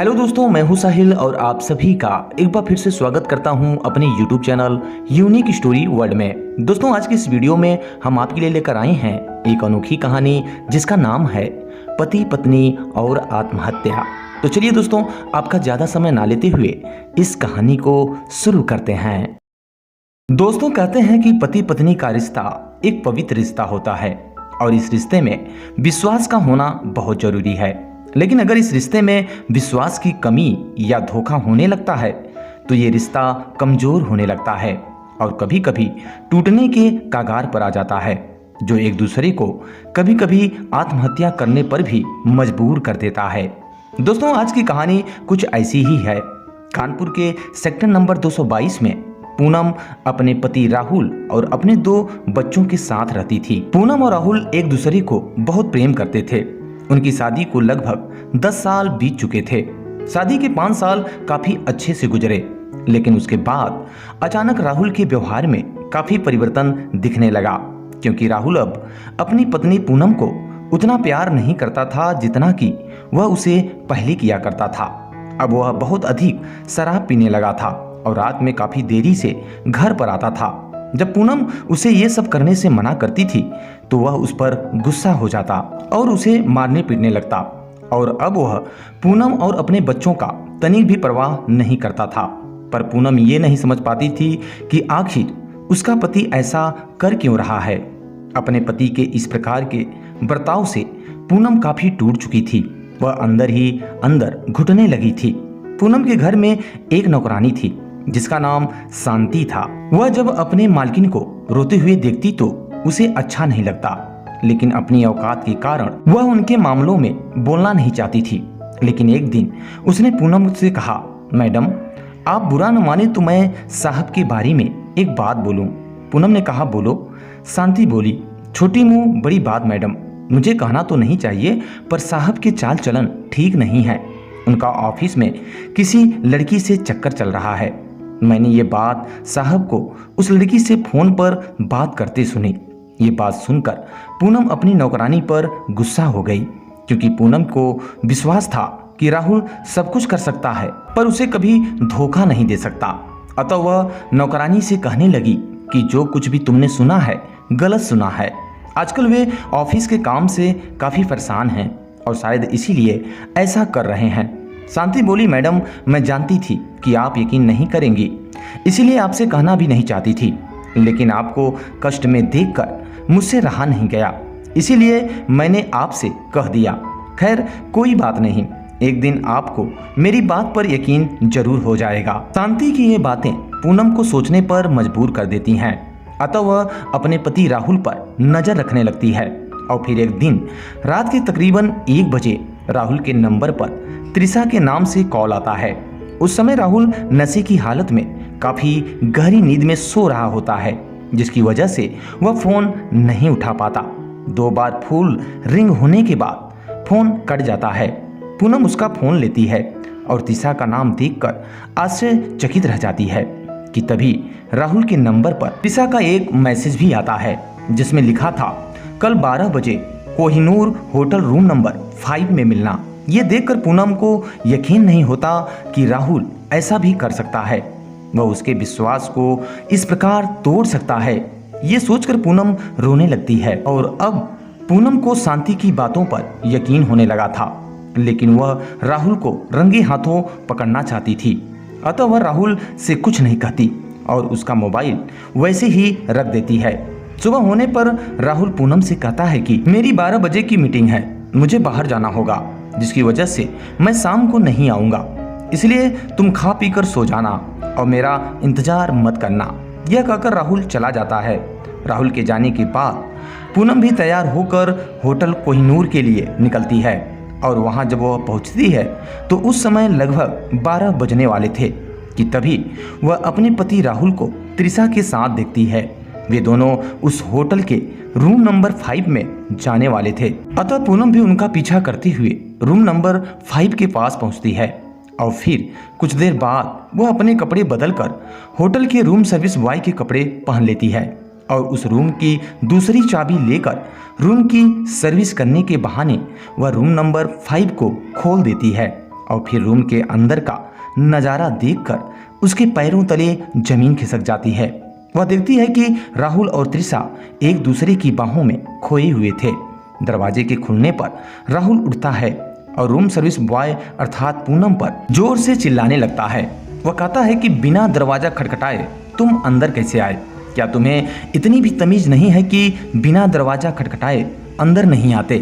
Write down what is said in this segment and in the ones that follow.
Hello दोस्तों, मैं हूं साहिल और आप सभी का एक बार फिर से स्वागत करता हूं अपने YouTube channel unique story world में। दोस्तों, आज की इस वीडियो में हम आपके लिए लेकर आए हैं एक अनोखी कहानी जिसका नाम है पति पत्नी और आत्महत्या। तो चलिए दोस्तों, आपका ज़्यादा समय ना लेते हुए इस कहानी को शुरू करते हैं। दोस्तों, कहते हैं कि पति पत्नी का रिश्ता एक पवित्र रिश्ता होता है और इस रिश्ते में विश्वास का होना बहुत जरूरी है। लेकिन अगर इस रिश्ते में विश्वास की कमी या धोखा होने लगता है तो ये रिश्ता कमजोर होने लगता है और कभी कभी टूटने के कगार पर आ जाता है, जो एक दूसरे को कभी कभी आत्महत्या करने पर भी मजबूर कर देता है। दोस्तों, आज की कहानी कुछ ऐसी ही है। कानपुर के सेक्टर नंबर 222 में पूनम अपने पति राहुल और अपने 2 बच्चों के साथ रहती थी। पूनम और राहुल एक दूसरे को बहुत प्रेम करते थे। उनकी शादी को लगभग 10 साल बीत चुके थे। शादी के 5 साल काफी अच्छे से गुजरे, लेकिन उसके बाद अचानक राहुल के व्यवहार में काफी परिवर्तन दिखने लगा, क्योंकि राहुल अब अपनी पत्नी पूनम को उतना प्यार नहीं करता था जितना कि वह उसे पहले किया करता था। अब वह बहुत अधिक शराब पीने लगा था और रात में काफी देरी से घर पर आता था। जब पूनम उसे ये सब करने से मना करती थी तो वह उस पर गुस्सा हो जाता और उसे मारने पीटने लगता। और अब वह पूनम और अपने बच्चों का तनिक भी परवाह नहीं करता था। पर पूनम ये नहीं समझ पाती थी कि आखिर उसका पति ऐसा कर क्यों रहा है। अपने पति के इस प्रकार के बर्ताव से पूनम काफी टूट चुकी थी। वह अंदर ही अंदर घुटने लगी थी। पूनम के घर में एक नौकरानी थी जिसका नाम शांति था। वह जब अपने मालकिन को रोते हुए देखती तो उसे अच्छा नहीं लगता, लेकिन अपनी औकात के कारण वह उनके मामलों में बोलना नहीं चाहती थी। लेकिन एक दिन उसने पूनम से कहा, मैडम, आप बुरा न माने तो मैं साहब के बारे में एक बात बोलूं। पूनम ने कहा, बोलो। शांति बोली, छोटी मुंह बड़ी बात मैडम, मुझे कहना तो नहीं चाहिए पर साहब के चाल चलन ठीक नहीं है। उनका ऑफिस में किसी लड़की से चक्कर चल रहा है। मैंने ये बात साहब को उस लड़की से फोन पर बात करते सुनी। ये बात सुनकर पूनम अपनी नौकरानी पर गुस्सा हो गई, क्योंकि पूनम को विश्वास था कि राहुल सब कुछ कर सकता है पर उसे कभी धोखा नहीं दे सकता। अतः वह नौकरानी से कहने लगी कि जो कुछ भी तुमने सुना है गलत सुना है। आजकल वे ऑफिस के काम से काफी परेशान हैं और शायद इसीलिए ऐसा कर रहे हैं। शांति बोली, मैडम, मैं जानती थी कि आप यकीन नहीं करेंगी, इसीलिए आपसे कहना भी नहीं चाहती थी, लेकिन आपको कष्ट में देखकर मुझसे रहा नहीं गया, इसीलिए मैंने आपसे कह दिया। खैर कोई बात नहीं, एक दिन आपको मेरी बात पर यकीन जरूर हो जाएगा। शांति की ये बातें पूनम को सोचने पर मजबूर कर देती हैं। अतः वह अपने पति राहुल पर नजर रखने लगती है। और फिर एक दिन रात के तकरीबन 1 बजे राहुल के नंबर पर त्रिशा के नाम से कॉल आता है। उस समय राहुल नशे की हालत में काफी गहरी नींद में सो रहा होता है, जिसकी वजह से वह फोन नहीं उठा पाता। 2 बार फुल रिंग होने के बाद फोन कट जाता है। पूनम उसका फोन लेती है और त्रिशा का नाम देखकर आश्चर्यचकित रह जाती है कि तभी राहुल के नंबर पर त्रिशा का एक मैसेज भी आता है, जिसमें लिखा था, कल 12 बजे कोहिनूर होटल रूम नंबर 5 में मिलना। ये देखकर पूनम को यकीन नहीं होता कि राहुल ऐसा भी कर सकता है, वह उसके विश्वास को इस प्रकार तोड़ सकता है। ये सोचकर पूनम रोने लगती है। और अब पूनम को शांति की बातों पर यकीन होने लगा था, लेकिन वह राहुल को रंगे हाथों पकड़ना चाहती थी। अतः वह राहुल से कुछ नहीं कहती और उसका मोबाइल वैसे ही रख देती है। सुबह होने पर राहुल पूनम से कहता है कि मेरी 12 बजे की मीटिंग है, मुझे बाहर जाना होगा, जिसकी वजह से मैं शाम को नहीं आऊँगा, इसलिए तुम खा पी कर सो जाना और मेरा इंतजार मत करना। यह कहकर राहुल चला जाता है। राहुल के जाने के बाद पूनम भी तैयार होकर होटल कोहिनूर के लिए निकलती है और वहाँ जब वह पहुँचती है तो उस समय लगभग 12 बजने वाले थे कि तभी वह अपने पति राहुल को त्रिशा के साथ देखती है। वे दोनों उस होटल के रूम नंबर 5 में जाने वाले थे। अतः पूनम भी उनका पीछा करते हुए रूम नंबर 5 के पास पहुंचती है और फिर कुछ देर बाद वह अपने कपड़े बदलकर होटल के रूम सर्विस बॉय के कपड़े पहन लेती है और उस रूम की दूसरी चाबी लेकर रूम की सर्विस करने के बहाने वह रूम नंबर 5 को खोल देती है और फिर रूम के अंदर का नज़ारा देखकर उसके पैरों तले जमीन खिसक जाती है। वह देखती है कि राहुल और त्रिशा एक दूसरे की बाहों में खोए हुए थे। दरवाजे के खुलने पर राहुल उठता है और रूम सर्विस बॉय अर्थात पूनम पर जोर से चिल्लाने लगता है। वह कहता है कि बिना दरवाजा खटखटाए तुम अंदर कैसे आए? क्या तुम्हें इतनी भी तमीज नहीं है कि बिना दरवाजा खटखटाए अंदर नहीं आते?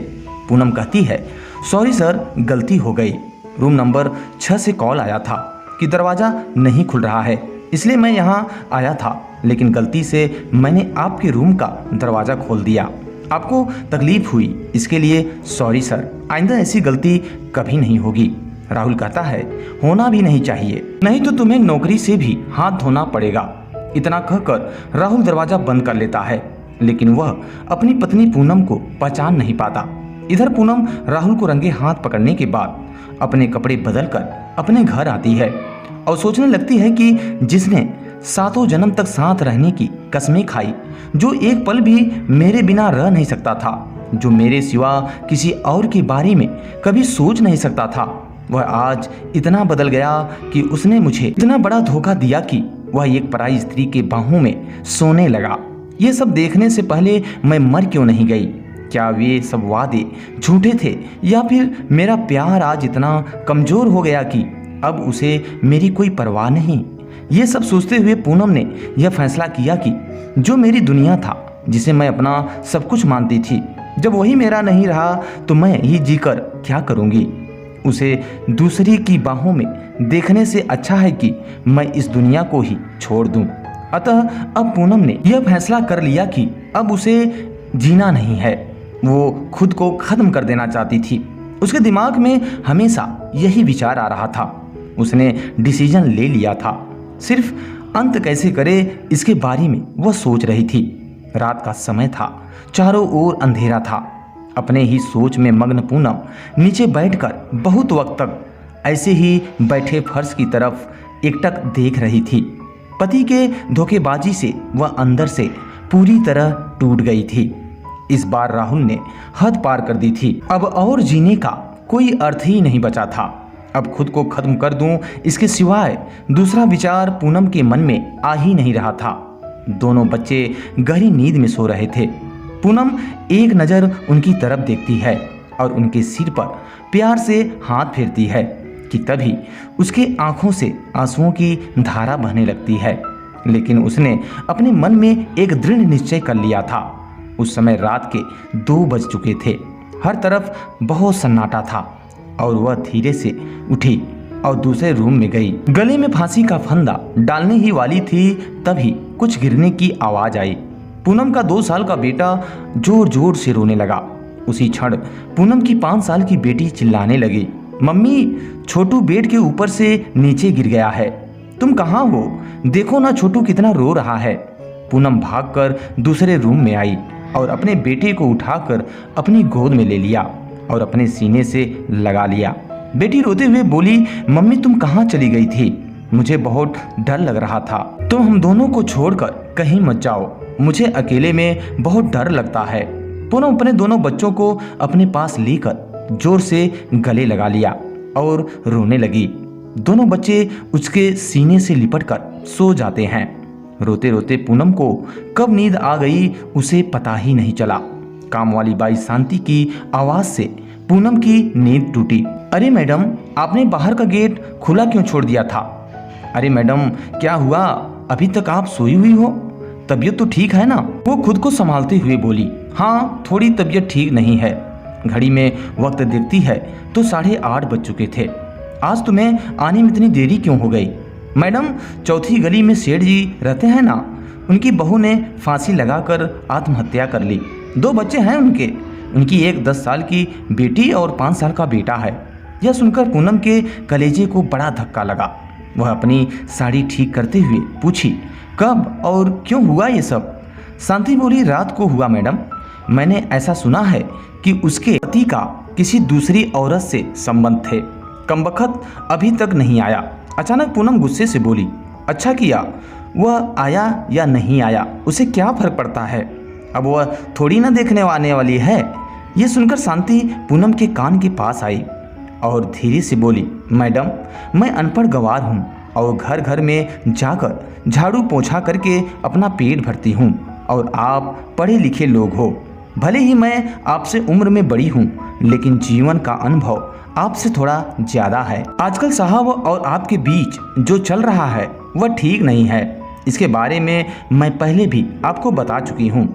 पूनम कहती है, सॉरी सर, गलती हो गई। रूम नंबर 6 से कॉल आया था कि दरवाजा नहीं खुल रहा है, इसलिए मैं यहाँ आया था, लेकिन गलती से मैंने आपके रूम का दरवाजा खोल दिया। आपको तकलीफ हुई, इसके लिए सॉरी सर, आइंदा ऐसी गलती कभी नहीं होगी। राहुल कहता है, होना भी नहीं चाहिए, नहीं तो तुम्हें नौकरी से भी हाथ धोना पड़ेगा। इतना कहकर राहुल दरवाजा बंद कर लेता है, लेकिन वह अपनी पत्नी पूनम को पहचान नहीं पाता। इधर पूनम राहुल को रंगे हाथ पकड़ने के बाद अपने कपड़े बदलकर अपने घर आती है और सोचने लगती है कि जिसने 7 जन्म तक साथ रहने की कस्में खाई, जो एक पल भी मेरे बिना रह नहीं सकता था, जो मेरे सिवा किसी और के बारे में कभी सोच नहीं सकता था, वह आज इतना बदल गया कि उसने मुझे इतना बड़ा धोखा दिया कि वह एक पराई स्त्री के बाहों में सोने लगा। ये सब देखने से पहले मैं मर क्यों नहीं गई? क्या वे सब वादे झूठे थे, या फिर मेरा प्यार आज इतना कमजोर हो गया कि अब उसे मेरी कोई परवाह नहीं? ये सब सोचते हुए पूनम ने यह फैसला किया कि जो मेरी दुनिया था, जिसे मैं अपना सब कुछ मानती थी, जब वही मेरा नहीं रहा तो मैं ही जीकर क्या करूँगी? उसे दूसरी की बाहों में देखने से अच्छा है कि मैं इस दुनिया को ही छोड़ दूं। अतः अब पूनम ने यह फैसला कर लिया कि अब उसे जीना नहीं है, वो खुद को खत्म कर देना चाहती थी। उसके दिमाग में हमेशा यही विचार आ रहा था। उसने डिसीजन ले लिया था, सिर्फ अंत कैसे करे इसके बारे में वह सोच रही थी। रात का समय था, चारों ओर अंधेरा था। अपने ही सोच में मग्न पूनम नीचे बैठकर बहुत वक्त तक ऐसे ही बैठे फर्श की तरफ एकटक देख रही थी। पति के धोखेबाजी से वह अंदर से पूरी तरह टूट गई थी। इस बार राहुल ने हद पार कर दी थी। अब और जीने का कोई अर्थ ही नहीं बचा था। अब खुद को खत्म कर दूं, इसके सिवाय दूसरा विचार पूनम के मन में आ ही नहीं रहा था। दोनों बच्चे गहरी नींद में सो रहे थे। पूनम एक नज़र उनकी तरफ देखती है और उनके सिर पर प्यार से हाथ फेरती है कि तभी उसके आंखों से आंसुओं की धारा बहने लगती है। लेकिन उसने अपने मन में एक दृढ़ निश्चय कर लिया था। उस समय रात के 2 बज चुके थे। हर तरफ बहुत सन्नाटा था और वह धीरे से उठी और दूसरे रूम में गई। गले में फांसी का फंदा डालने ही वाली थी, तभी कुछ गिरने की आवाज आई। पूनम का 2 साल का बेटा जोर जोर से रोने लगा। उसी क्षण पूनम की 5 साल की बेटी चिल्लाने लगी, मम्मी, छोटू बेड के ऊपर से नीचे गिर गया है, तुम कहाँ हो? देखो ना छोटू कितना रो रहा है। पूनम भागकर दूसरे रूम में आई और अपने बेटे को उठाकर अपनी गोद में ले लिया और अपने सीने से लगा लिया। बेटी रोते हुए बोली, मम्मी तुम कहाँ चली गई थी? मुझे बहुत डर लग रहा था। तुम हम दोनों को छोड़कर कहीं मत जाओ, मुझे अकेले में बहुत डर लगता है। पूनम अपने दोनों बच्चों को अपने पास लेकर जोर से गले लगा लिया और रोने लगी। दोनों बच्चे उसके सीने से लिपटकर सो जाते हैं। रोते रोते पूनम को कब नींद आ गई उसे पता ही नहीं चला। काम वाली बाई शांति की आवाज से पूनम की नींद टूटी। अरे मैडम, आपने बाहर का गेट खुला क्यों छोड़ दिया था? अरे मैडम, क्या हुआ? अभी तक आप सोई हुई हो? तबीयत तो ठीक है ना? वो खुद को संभालते हुए बोली, हाँ थोड़ी तबीयत ठीक नहीं है। घड़ी में वक्त देखती है तो 8:30 बज चुके थे। आज तुम्हें आने में इतनी देरी क्यों हो गई? मैडम, चौथी गली में सेठ जी रहते हैं ना, उनकी बहू ने फांसी लगाकर आत्महत्या कर ली। 2 बच्चे हैं उनकी एक 10 साल की बेटी और 5 साल का बेटा है। यह सुनकर पूनम के कलेजे को बड़ा धक्का लगा। वह अपनी साड़ी ठीक करते हुए पूछी, कब और क्यों हुआ ये सब? शांति बोली, रात को हुआ मैडम। मैंने ऐसा सुना है कि उसके पति का किसी दूसरी औरत से संबंध थे। कमबख्त अभी तक नहीं आया। अचानक पूनम गुस्से से बोली, अच्छा किया, वह आया या नहीं आया उसे क्या फर्क पड़ता है? अब वह थोड़ी ना देखने आने वाली है। ये सुनकर शांति पूनम के कान के पास आई और धीरे से बोली, मैडम मैं अनपढ़ गंवार हूँ और घर घर में जाकर झाड़ू पोछा करके अपना पेट भरती हूँ और आप पढ़े लिखे लोग हो। भले ही मैं आपसे उम्र में बड़ी हूँ लेकिन जीवन का अनुभव आपसे थोड़ा ज़्यादा है। आजकल साहब और आपके बीच जो चल रहा है वह ठीक नहीं है। इसके बारे में मैं पहले भी आपको बता चुकी हूँ।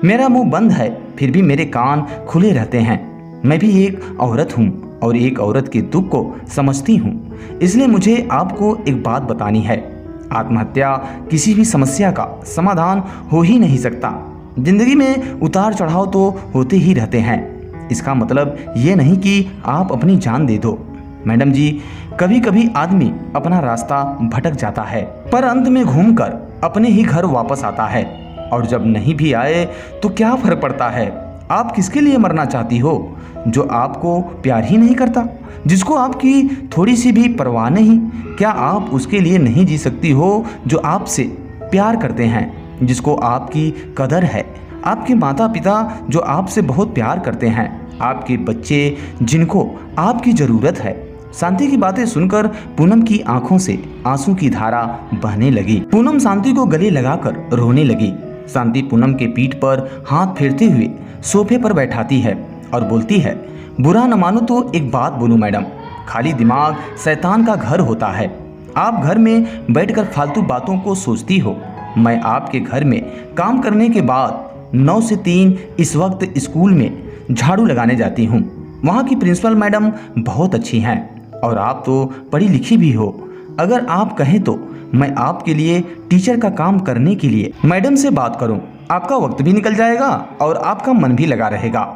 मेरा मुंह बंद है फिर भी मेरे कान खुले रहते हैं। मैं भी एक औरत हूँ और एक औरत के दुख को समझती हूँ, इसलिए मुझे आपको एक बात बतानी है। आत्महत्या किसी भी समस्या का समाधान हो ही नहीं सकता। जिंदगी में उतार चढ़ाव तो होते ही रहते हैं। इसका मतलब ये नहीं कि आप अपनी जान दे दो। मैडम जी, कभी कभी आदमी अपना रास्ता भटक जाता है पर अंत में घूमकर अपने ही घर वापस आता है। और जब नहीं भी आए तो क्या फर्क पड़ता है। आप किसके लिए मरना चाहती हो? जो आपको प्यार ही नहीं करता, जिसको आपकी थोड़ी सी भी परवाह नहीं। क्या आप उसके लिए नहीं जी सकती हो जो आपसे प्यार करते हैं, जिसको आपकी कदर है? आपके माता पिता जो आपसे बहुत प्यार करते हैं, आपके बच्चे जिनको आपकी ज़रूरत है। शांति की बातें सुनकर पूनम की आंखों से आंसू की धारा बहने लगी। पूनम शांति को गले लगाकर रोने लगी। शांति पूनम के पीठ पर हाथ फेरते हुए सोफे पर बैठाती है और बोलती है, बुरा न मानो तो एक बात बोलूं मैडम, खाली दिमाग शैतान का घर होता है। आप घर में बैठकर फालतू बातों को सोचती हो। मैं आपके घर में काम करने के बाद 9 से 3 इस वक्त स्कूल में झाड़ू लगाने जाती हूँ। वहाँ की प्रिंसिपल मैडम बहुत अच्छी हैं और आप तो पढ़ी लिखी भी हो। अगर आप कहें तो मैं आपके लिए टीचर का काम करने के लिए मैडम से बात करूं। आपका वक्त भी निकल जाएगा और आपका मन भी लगा रहेगा।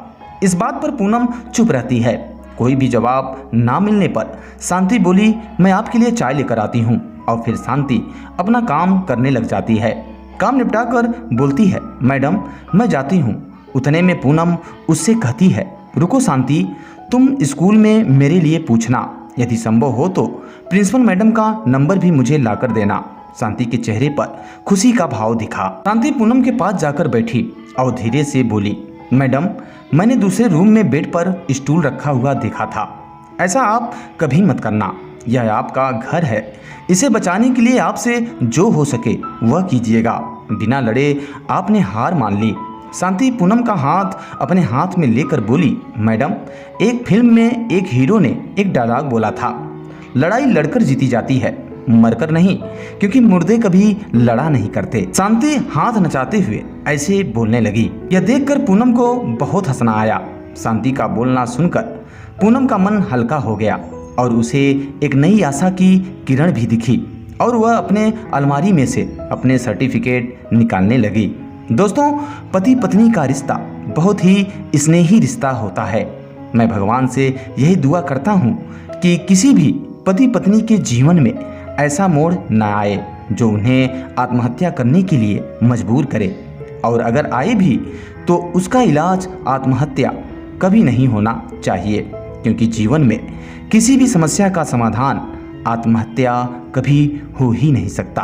इस बात पर पूनम चुप रहती है। कोई भी जवाब ना मिलने पर शांति बोली, मैं आपके लिए चाय लेकर आती हूँ। और फिर शांति अपना काम करने लग जाती है। काम निपटा कर बोलती है, मैडम मैं जाती हूँ। उतने में पूनम उससे कहती है, रुको शांति, तुम स्कूल में मेरे लिए पूछना, यदि संभव हो तो प्रिंसिपल मैडम का नंबर भी मुझे लाकर देना। शांति के चेहरे पर खुशी का भाव दिखा। शांति पूनम के पास जाकर बैठी और धीरे से बोली, मैडम मैंने दूसरे रूम में बेड पर स्टूल रखा हुआ देखा था। ऐसा आप कभी मत करना, यह आपका घर है। इसे बचाने के लिए आपसे जो हो सके वह कीजिएगा। बिना लड़े आपने हार मान ली। शांति पूनम का हाथ अपने हाथ में लेकर बोली, मैडम एक फिल्म में एक हीरो ने एक डायलॉग बोला था, लड़ाई लड़कर जीती जाती है, मरकर नहीं, क्योंकि मुर्दे कभी लड़ा नहीं करते। शांति हाथ नचाते हुए ऐसे बोलने लगी। यह देखकर पूनम को बहुत हंसना आया। शांति का बोलना सुनकर पूनम का मन हल्का हो गया और उसे एक नई आशा की किरण भी दिखी और वह अपने अलमारी में से अपने सर्टिफिकेट निकालने लगी। दोस्तों, पति पत्नी का रिश्ता बहुत ही स्नेही रिश्ता होता है। मैं भगवान से यही दुआ करता हूँ कि किसी भी पति पत्नी के जीवन में ऐसा मोड़ न आए जो उन्हें आत्महत्या करने के लिए मजबूर करे, और अगर आए भी तो उसका इलाज आत्महत्या कभी नहीं होना चाहिए, क्योंकि जीवन में किसी भी समस्या का समाधान आत्महत्या कभी हो ही नहीं सकता।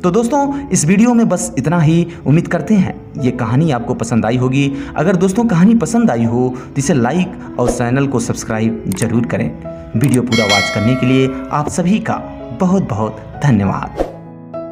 तो दोस्तों, इस वीडियो में बस इतना ही। उम्मीद करते हैं ये कहानी आपको पसंद आई होगी। अगर दोस्तों कहानी पसंद आई हो तो इसे लाइक और चैनल को सब्सक्राइब जरूर करें। वीडियो पूरा वॉच करने के लिए आप सभी का बहुत बहुत धन्यवाद।